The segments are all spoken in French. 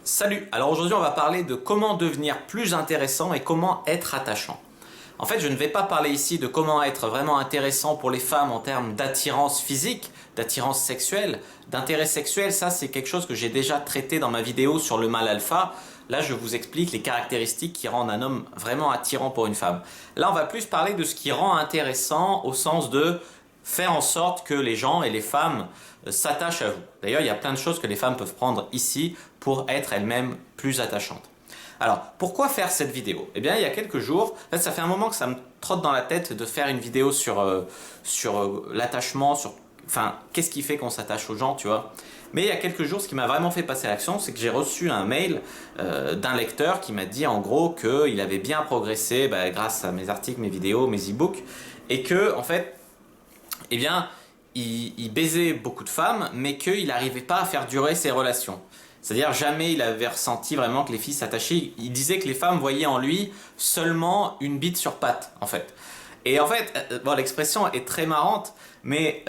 Salut, alors aujourd'hui on va parler de comment devenir plus intéressant et comment être attachant. En fait, je ne vais pas parler ici de comment être vraiment intéressant pour les femmes en termes d'attirance physique, d'attirance sexuelle. D'intérêt sexuel, ça c'est quelque chose que j'ai déjà traité dans ma vidéo sur le mâle alpha. Là, je vous explique les caractéristiques qui rendent un homme vraiment attirant pour une femme. Là, on va plus parler de ce qui rend intéressant au sens de faire en sorte que les gens et les femmes s'attachent à vous. D'ailleurs, il y a plein de choses que les femmes peuvent prendre ici pour être elles-mêmes plus attachantes. Alors, pourquoi faire cette vidéo? Eh bien, il y a quelques jours, en fait, ça fait un moment que ça me trotte dans la tête de faire une vidéo sur l'attachement, enfin, qu'est-ce qui fait qu'on s'attache aux gens, tu vois. Mais il y a quelques jours, ce qui m'a vraiment fait passer à l'action, c'est que j'ai reçu un mail d'un lecteur qui m'a dit en gros qu'il avait bien progressé grâce à mes articles, mes vidéos, mes e-books, et que, en fait, eh bien, il baisait beaucoup de femmes, mais qu'il n'arrivait pas à faire durer ses relations. C'est-à-dire jamais il avait ressenti vraiment que les filles s'attachaient. Il disait que les femmes voyaient en lui seulement une bite sur patte, en fait. Et en fait, bon, l'expression est très marrante, mais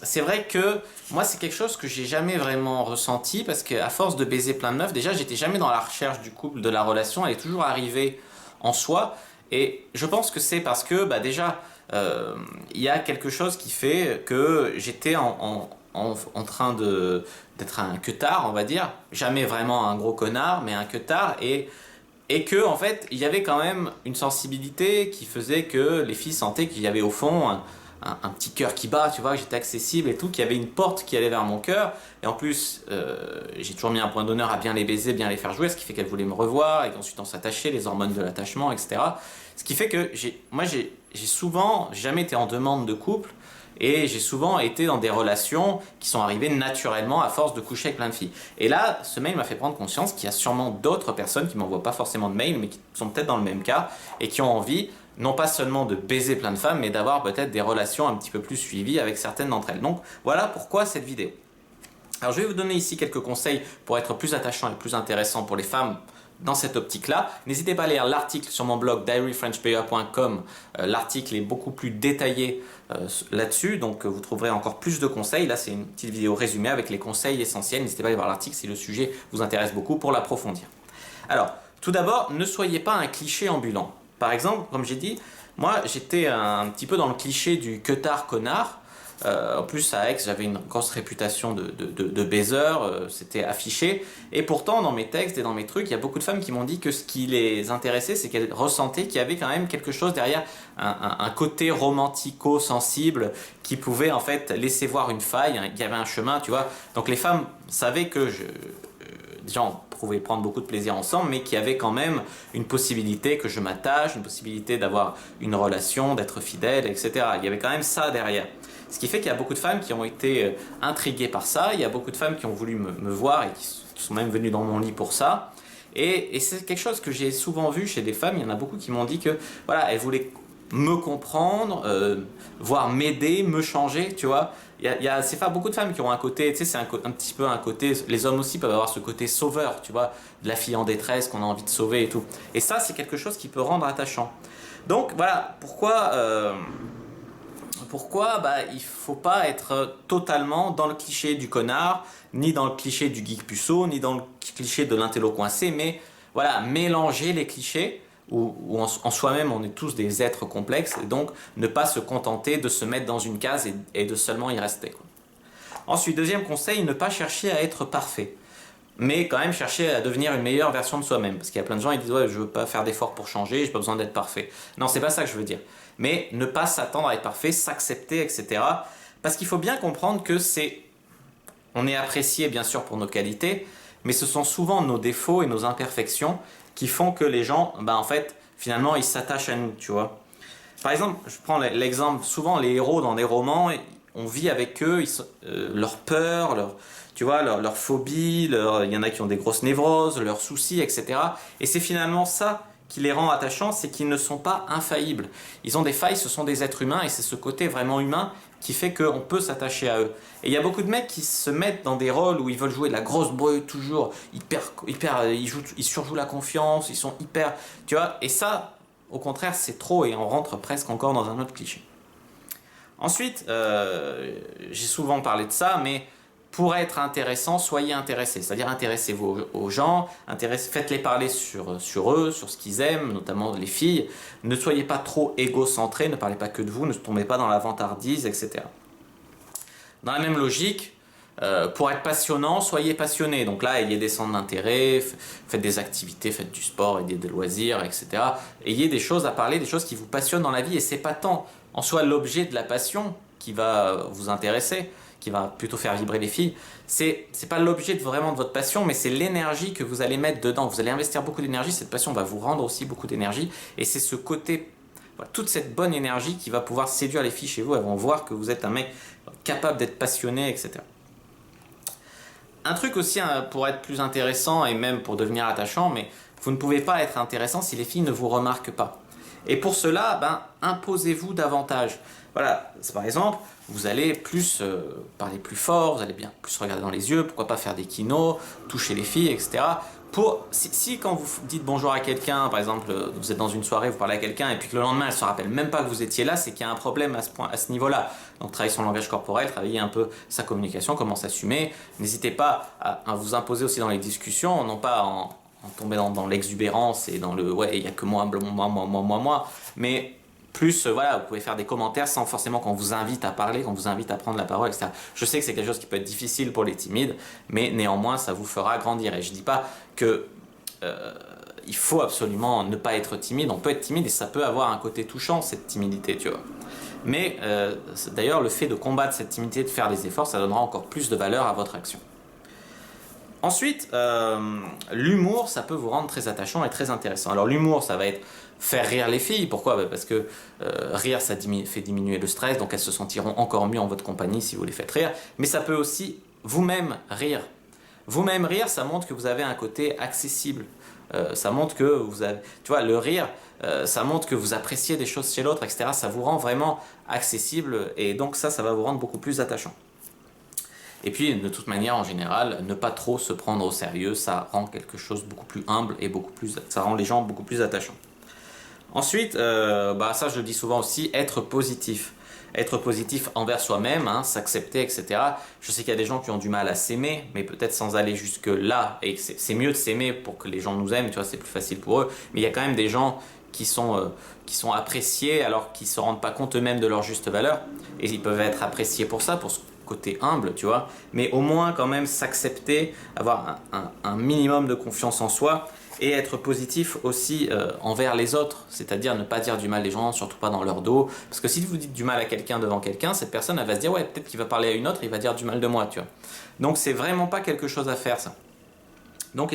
c'est vrai que moi c'est quelque chose que j'ai jamais vraiment ressenti parce qu'à force de baiser plein de meufs, déjà j'étais jamais dans la recherche du couple, de la relation, elle est toujours arrivée en soi. Et je pense que c'est parce que déjà il y a quelque chose qui fait que j'étais en train d'être un queutard, on va dire. Jamais vraiment un gros connard, mais un queutard. Et que, en fait, il y avait quand même une sensibilité qui faisait que les filles sentaient qu'il y avait au fond un petit cœur qui bat, tu vois, que j'étais accessible et tout, qu'il y avait une porte qui allait vers mon cœur. Et en plus, j'ai toujours mis un point d'honneur à bien les baiser, bien les faire jouer, ce qui fait qu'elles voulaient me revoir et qu'ensuite on s'attachait, les hormones de l'attachement, etc. Ce qui fait que moi, j'ai souvent jamais été en demande de couple. Et j'ai souvent été dans des relations qui sont arrivées naturellement à force de coucher avec plein de filles. Et là, ce mail m'a fait prendre conscience qu'il y a sûrement d'autres personnes qui ne m'envoient pas forcément de mail, mais qui sont peut-être dans le même cas et qui ont envie, non pas seulement de baiser plein de femmes, mais d'avoir peut-être des relations un petit peu plus suivies avec certaines d'entre elles. Donc voilà pourquoi cette vidéo. Alors je vais vous donner ici quelques conseils pour être plus attachant et plus intéressant pour les femmes dans cette optique-là. N'hésitez pas à lire l'article sur mon blog diaryfrenchpa.com. L'article est beaucoup plus détaillé là-dessus, donc vous trouverez encore plus de conseils. Là, c'est une petite vidéo résumée avec les conseils essentiels. N'hésitez pas à aller voir l'article si le sujet vous intéresse beaucoup pour l'approfondir. Alors, tout d'abord, ne soyez pas un cliché ambulant. Par exemple, comme j'ai dit, moi, j'étais un petit peu dans le cliché du queutard connard. En plus, à Aix, j'avais une grosse réputation de baiser, c'était affiché. Et pourtant, dans mes textes et dans mes trucs, il y a beaucoup de femmes qui m'ont dit que ce qui les intéressait, c'est qu'elles ressentaient qu'il y avait quand même quelque chose derrière, un côté romantico-sensible qui pouvait en fait laisser voir une faille, qu'il y avait un chemin, tu vois. Donc les femmes savaient que déjà, on pouvait prendre beaucoup de plaisir ensemble, mais qu'il y avait quand même une possibilité que je m'attache, une possibilité d'avoir une relation, d'être fidèle, etc. Il y avait quand même ça derrière. Ce qui fait qu'il y a beaucoup de femmes qui ont été intriguées par ça, il y a beaucoup de femmes qui ont voulu me voir et qui sont même venues dans mon lit pour ça. Et c'est quelque chose que j'ai souvent vu chez des femmes, il y en a beaucoup qui m'ont dit que voilà, elles voulaient me comprendre, voire m'aider, me changer, tu vois. C'est pas beaucoup de femmes qui ont un côté, tu sais, c'est un petit peu un côté, les hommes aussi peuvent avoir ce côté sauveur, tu vois, de la fille en détresse qu'on a envie de sauver et tout. Et ça, c'est quelque chose qui peut rendre attachant. Donc voilà, pourquoi il ne faut pas être totalement dans le cliché du connard, ni dans le cliché du geek puceau, ni dans le cliché de l'intello coincé, mais voilà, mélanger les clichés, où en soi-même on est tous des êtres complexes, et donc ne pas se contenter de se mettre dans une case et de seulement y rester, quoi. Ensuite, deuxième conseil, ne pas chercher à être parfait, mais quand même chercher à devenir une meilleure version de soi-même. Parce qu'il y a plein de gens qui disent « ouais, je veux pas faire d'efforts pour changer, j'ai pas besoin d'être parfait ». Non, c'est pas ça que je veux dire. Mais ne pas s'attendre à être parfait, s'accepter, etc. Parce qu'il faut bien comprendre que on est apprécié bien sûr pour nos qualités, mais ce sont souvent nos défauts et nos imperfections qui font que les gens, en fait, finalement, ils s'attachent à nous, tu vois. Par exemple, je prends l'exemple, souvent les héros dans des romans, on vit avec eux, leur peur, leur phobie, il y en a qui ont des grosses névroses, leurs soucis, etc. Et c'est finalement ça qui les rend attachants, c'est qu'ils ne sont pas infaillibles. Ils ont des failles, ce sont des êtres humains, et c'est ce côté vraiment humain qui fait qu'on peut s'attacher à eux. Et il y a beaucoup de mecs qui se mettent dans des rôles où ils veulent jouer de la grosse brute, toujours, ils surjouent la confiance, ils sont hyper... Tu vois, et ça, au contraire, c'est trop, et on rentre presque encore dans un autre cliché. Ensuite, j'ai souvent parlé de ça, mais pour être intéressant, soyez intéressé. C'est-à-dire intéressez-vous aux gens, faites-les parler sur eux, sur ce qu'ils aiment, notamment les filles. Ne soyez pas trop égocentrés, ne parlez pas que de vous, ne tombez pas dans la vantardise, etc. Dans la même logique, pour être passionnant, soyez passionné. Donc là, ayez des centres d'intérêt, faites des activités, faites du sport, ayez des loisirs, etc. Ayez des choses à parler, des choses qui vous passionnent dans la vie. Et c'est pas tant en soi l'objet de la passion qui va vous intéresser, qui va plutôt faire vibrer les filles. C'est pas l'objet vraiment de votre passion, mais c'est l'énergie que vous allez mettre dedans. Vous allez investir beaucoup d'énergie, cette passion va vous rendre aussi beaucoup d'énergie. Et c'est ce côté, voilà, toute cette bonne énergie qui va pouvoir séduire les filles chez vous. Elles vont voir que vous êtes un mec capable d'être passionné, etc. Un truc aussi pour être plus intéressant et même pour devenir attachant, mais vous ne pouvez pas être intéressant si les filles ne vous remarquent pas. Et pour cela, imposez-vous davantage. Voilà, par exemple, vous allez plus parler plus fort, vous allez bien plus regarder dans les yeux, pourquoi pas faire des kinos, toucher les filles, etc. Si quand vous dites bonjour à quelqu'un, par exemple, vous êtes dans une soirée, vous parlez à quelqu'un, et puis que le lendemain, elle ne se rappelle même pas que vous étiez là, c'est qu'il y a un problème à ce niveau-là. Donc travaillez son langage corporel, travaillez un peu sa communication, comment s'assumer. N'hésitez pas à vous imposer aussi dans les discussions, non pas en tomber dans l'exubérance et dans le « ouais, il n'y a que moi, moi », mais plus, voilà, vous pouvez faire des commentaires sans forcément qu'on vous invite à parler, qu'on vous invite à prendre la parole, etc. Je sais que c'est quelque chose qui peut être difficile pour les timides, mais néanmoins, ça vous fera grandir. Et je ne dis pas que il faut absolument ne pas être timide. On peut être timide et ça peut avoir un côté touchant, cette timidité, tu vois. Mais d'ailleurs, le fait de combattre cette timidité, de faire des efforts, ça donnera encore plus de valeur à votre action. Ensuite, l'humour, ça peut vous rendre très attachant et très intéressant. Alors l'humour, ça va être faire rire les filles. Pourquoi ? Parce que rire, ça fait diminuer le stress, donc elles se sentiront encore mieux en votre compagnie si vous les faites rire. Mais ça peut aussi vous-même rire. Vous-même rire, ça montre que vous avez un côté accessible. Ça montre que vous avez... Tu vois, le rire, ça montre que vous appréciez des choses chez l'autre, etc. Ça vous rend vraiment accessible et donc ça va vous rendre beaucoup plus attachant. Et puis, de toute manière, en général, ne pas trop se prendre au sérieux, ça rend quelque chose beaucoup plus humble et ça rend les gens beaucoup plus attachants. Ensuite, ça je le dis souvent aussi, être positif. Être positif envers soi-même, s'accepter, etc. Je sais qu'il y a des gens qui ont du mal à s'aimer, mais peut-être sans aller jusque là. Et c'est mieux de s'aimer pour que les gens nous aiment, tu vois, c'est plus facile pour eux. Mais il y a quand même des gens qui sont appréciés alors qu'ils ne se rendent pas compte eux-mêmes de leur juste valeur. Et ils peuvent être appréciés pour ça, pour ce côté humble, tu vois. Mais au moins quand même s'accepter, avoir un minimum de confiance en soi et être positif aussi envers les autres, c'est-à-dire ne pas dire du mal des gens, surtout pas dans leur dos, parce que si vous dites du mal à quelqu'un devant quelqu'un, cette personne elle va se dire ouais, peut-être qu'il va parler à une autre, il va dire du mal de moi, tu vois. Donc c'est vraiment pas quelque chose à faire ça. Donc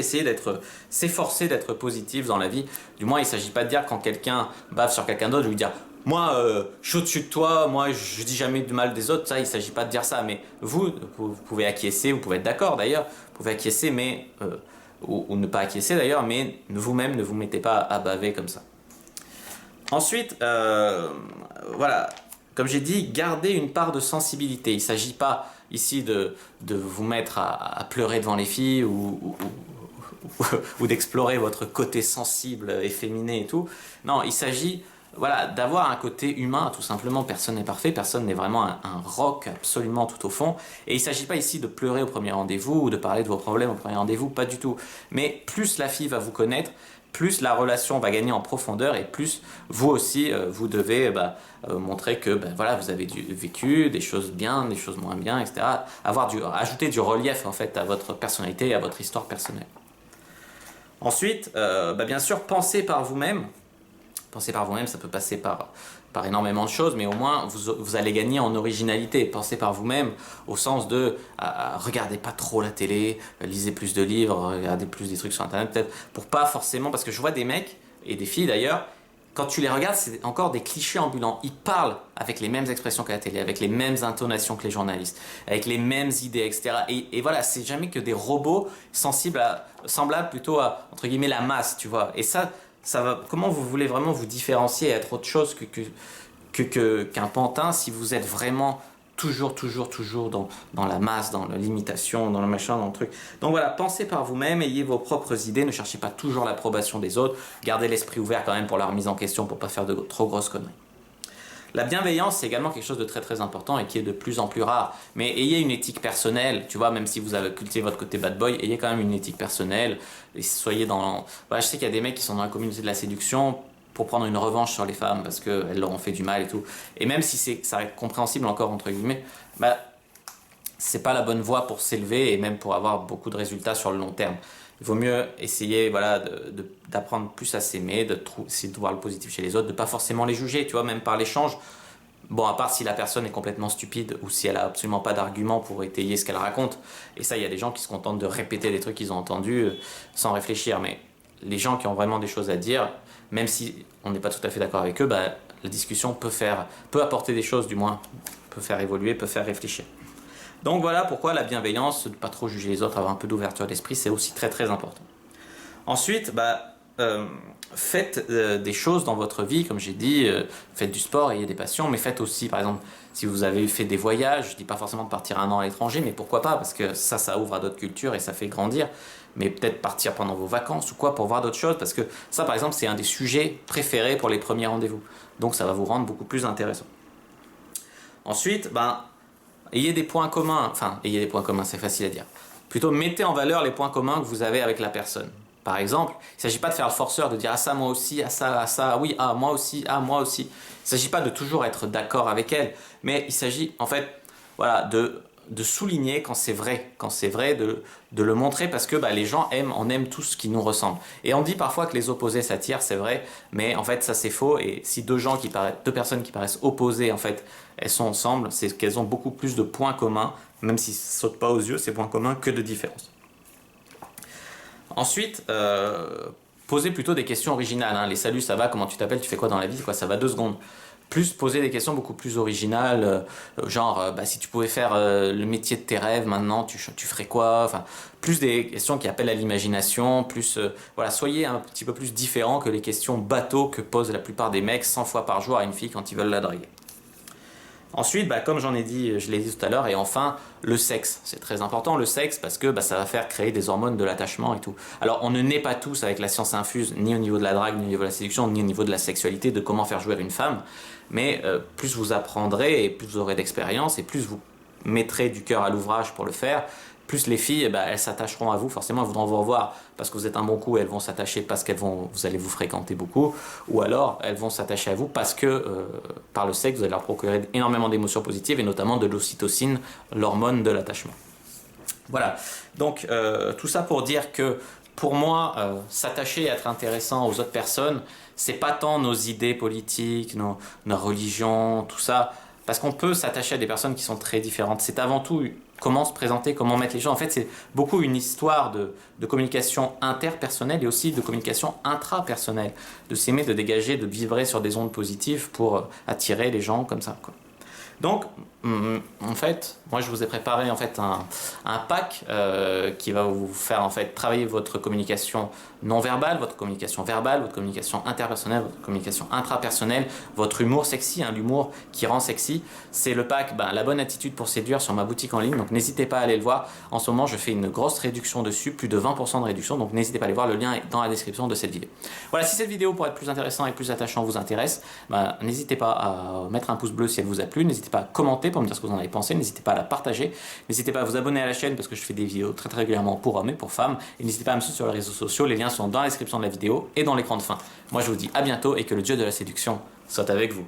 s'efforcer d'être positif dans la vie. Du moins il ne s'agit pas de dire quand quelqu'un bave sur quelqu'un d'autre, de lui dire moi je suis au-dessus de toi, moi je dis jamais du mal des autres, ça il ne s'agit pas de dire ça, mais vous pouvez acquiescer, vous pouvez être d'accord d'ailleurs, vous pouvez acquiescer mais ou ne pas acquiescer d'ailleurs, mais vous-même ne vous mettez pas à baver comme ça. Ensuite, voilà, comme j'ai dit, gardez une part de sensibilité. Il ne s'agit pas ici de vous mettre à pleurer devant les filles ou d'explorer votre côté sensible, efféminé et tout. Non, il s'agit d'avoir un côté humain, tout simplement. Personne n'est parfait, personne n'est vraiment un roc absolument tout au fond. Et il ne s'agit pas ici de pleurer au premier rendez-vous ou de parler de vos problèmes au premier rendez-vous, pas du tout. Mais plus la fille va vous connaître, plus la relation va gagner en profondeur et plus vous aussi, vous devez montrer que vous avez vécu des choses bien, des choses moins bien, etc. Ajouter du relief en fait à votre personnalité et à votre histoire personnelle. Ensuite, bien sûr, pensez par vous-même. Pensez par vous-même, ça peut passer par énormément de choses, mais au moins vous allez gagner en originalité. Pensez par vous-même au sens de regardez pas trop la télé, lisez plus de livres, regardez plus des trucs sur internet peut-être, pour pas forcément, parce que je vois des mecs et des filles d'ailleurs, quand tu les regardes c'est encore des clichés ambulants, ils parlent avec les mêmes expressions que la télé, avec les mêmes intonations que les journalistes, avec les mêmes idées, etc. Et voilà, c'est jamais que des robots semblables plutôt à, entre guillemets, la masse, tu vois, et ça va, comment vous voulez vraiment vous différencier et être autre chose qu'un pantin si vous êtes vraiment toujours dans la masse, dans la limitation, dans le machin, dans le truc. Donc voilà, pensez par vous-même, ayez vos propres idées, ne cherchez pas toujours l'approbation des autres, gardez l'esprit ouvert quand même pour la remise en question pour pas faire de trop grosses conneries. La bienveillance, c'est également quelque chose de très très important et qui est de plus en plus rare. Mais ayez une éthique personnelle, tu vois, même si vous avez cultivé votre côté bad boy, ayez quand même une éthique personnelle. Et soyez dans... Voilà, je sais qu'il y a des mecs qui sont dans la communauté de la séduction pour prendre une revanche sur les femmes parce qu'elles leur ont fait du mal et tout. Et même si ça reste compréhensible encore, entre guillemets, bah, c'est pas la bonne voie pour s'élever et même pour avoir beaucoup de résultats sur le long terme. Il vaut mieux essayer voilà, d'apprendre plus à s'aimer, essayer de voir le positif chez les autres, de pas forcément les juger, tu vois, même par l'échange. Bon, à part si la personne est complètement stupide ou si elle a absolument pas d'argument pour étayer ce qu'elle raconte. Et ça, il y a des gens qui se contentent de répéter des trucs qu'ils ont entendus sans réfléchir. Mais les gens qui ont vraiment des choses à dire, même si on n'est pas tout à fait d'accord avec eux, bah, la discussion peut apporter des choses, du moins, peut faire évoluer, peut faire réfléchir. Donc voilà pourquoi la bienveillance, ne pas trop juger les autres, avoir un peu d'ouverture d'esprit, c'est aussi très très important. Ensuite, faites des choses dans votre vie, comme j'ai dit, faites du sport, ayez des passions, mais faites aussi, par exemple, si vous avez fait des voyages, je ne dis pas forcément de partir 1 an à l'étranger, mais pourquoi pas, parce que ça ouvre à d'autres cultures et ça fait grandir, mais peut-être partir pendant vos vacances ou quoi pour voir d'autres choses, parce que ça, par exemple, c'est un des sujets préférés pour les premiers rendez-vous, donc ça va vous rendre beaucoup plus intéressant. Ensuite, ayez des points communs, c'est facile à dire. Plutôt, mettez en valeur les points communs que vous avez avec la personne. Par exemple, il ne s'agit pas de faire le forceur, de dire ah ça moi aussi, ah ça, ah oui, ah moi aussi, ah moi aussi. Il ne s'agit pas de toujours être d'accord avec elle, mais il s'agit en fait voilà, de souligner quand c'est vrai, de le montrer parce que les gens on aime tout ce qui nous ressemble. Et on dit parfois que les opposés s'attirent, c'est vrai, mais en fait ça c'est faux. Et si deux personnes qui paraissent opposées en fait, elles sont ensemble, c'est qu'elles ont beaucoup plus de points communs, même si ça sautent pas aux yeux ces points communs, que de différences. Ensuite, posez plutôt des questions originales. Hein. Les saluts, ça va, comment tu t'appelles, tu fais quoi dans la vie, quoi, ça va 2 secondes. Plus poser des questions beaucoup plus originales, genre si tu pouvais faire le métier de tes rêves maintenant, tu ferais quoi, enfin, plus des questions qui appellent à l'imagination, plus voilà, soyez un petit peu plus différents que les questions bateaux que posent la plupart des mecs 100 fois par jour à une fille quand ils veulent la draguer. Ensuite, comme j'en ai dit, je l'ai dit tout à l'heure, et enfin, le sexe. C'est très important, le sexe, parce que ça va faire créer des hormones de l'attachement et tout. Alors, on ne naît pas tous avec la science infuse, ni au niveau de la drague, ni au niveau de la séduction, ni au niveau de la sexualité, de comment faire jouer une femme. Mais plus vous apprendrez, et plus vous aurez d'expérience, et plus vous mettrez du cœur à l'ouvrage pour le faire, plus les filles, elles s'attacheront à vous, forcément elles voudront vous revoir parce que vous êtes un bon coup, elles vont s'attacher parce vous allez vous fréquenter beaucoup, ou alors elles vont s'attacher à vous parce que par le sexe vous allez leur procurer énormément d'émotions positives et notamment de l'ocytocine, l'hormone de l'attachement. Voilà, donc tout ça pour dire que pour moi, s'attacher et être intéressant aux autres personnes, c'est pas tant nos idées politiques, nos religions, tout ça, parce qu'on peut s'attacher à des personnes qui sont très différentes. C'est avant tout comment se présenter, comment mettre les gens. En fait, c'est beaucoup une histoire de communication interpersonnelle et aussi de communication intrapersonnelle. De s'aimer, de dégager, de vibrer sur des ondes positives pour attirer les gens comme ça, quoi. Donc, en fait, moi je vous ai préparé en fait un pack qui va vous faire en fait travailler votre communication non verbale, votre communication verbale, votre communication interpersonnelle, votre communication intrapersonnelle, votre humour sexy, l'humour qui rend sexy. C'est le pack La bonne attitude pour séduire sur ma boutique en ligne, donc n'hésitez pas à aller le voir. En ce moment, je fais une grosse réduction dessus, plus de 20% de réduction, donc n'hésitez pas à aller voir, le lien est dans la description de cette vidéo. Voilà, si cette vidéo pour être plus intéressant et plus attachant vous intéresse, n'hésitez pas à mettre un pouce bleu si elle vous a plu, n'hésitez pas à commenter pour me dire ce que vous en avez pensé, n'hésitez pas à la partager, n'hésitez pas à vous abonner à la chaîne parce que je fais des vidéos très régulièrement pour hommes et pour femmes, et n'hésitez pas à me suivre sur les réseaux sociaux, les liens sont dans la description de la vidéo et dans l'écran de fin. Moi je vous dis à bientôt et que le dieu de la séduction soit avec vous.